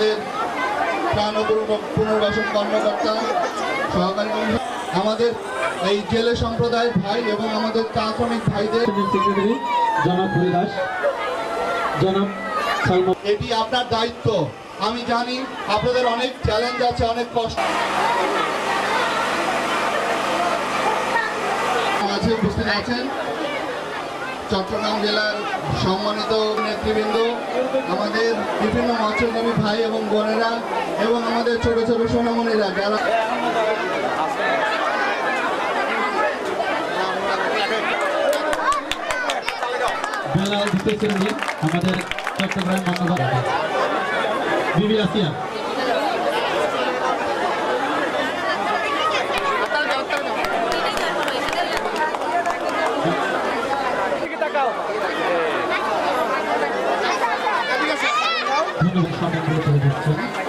আমাদের ত্রাণ ও পুনর্বাসন কর্মকর্তা সহকারী কমিশনার, আমাদের এই জেলে সম্প্রদায়ের ভাই এবং আমাদের চা শ্রমিক ভাইদের সেক্রেটারি জনাব হরিদাস, জনাব সালমান। এটি আপনার দায়িত্ব। আমি জানি আপনাদের অনেক চ্যালেঞ্জ আছে, অনেক কষ্ট। মাঝে উপস্থিত আছেন চট্টগ্রাম জেলার সম্মানিত নেতৃবৃন্দ, আমাদের বিভিন্ন মৎস্যজীবী ভাই এবং বোনেরা এবং আমাদের ছোট ছোট সোনামণিরা যারা বেলাল দিতেছেন আমাদের চট্টগ্রাম মান্যবর বিবি আসিয়া। ধন্যবাদ, সবাই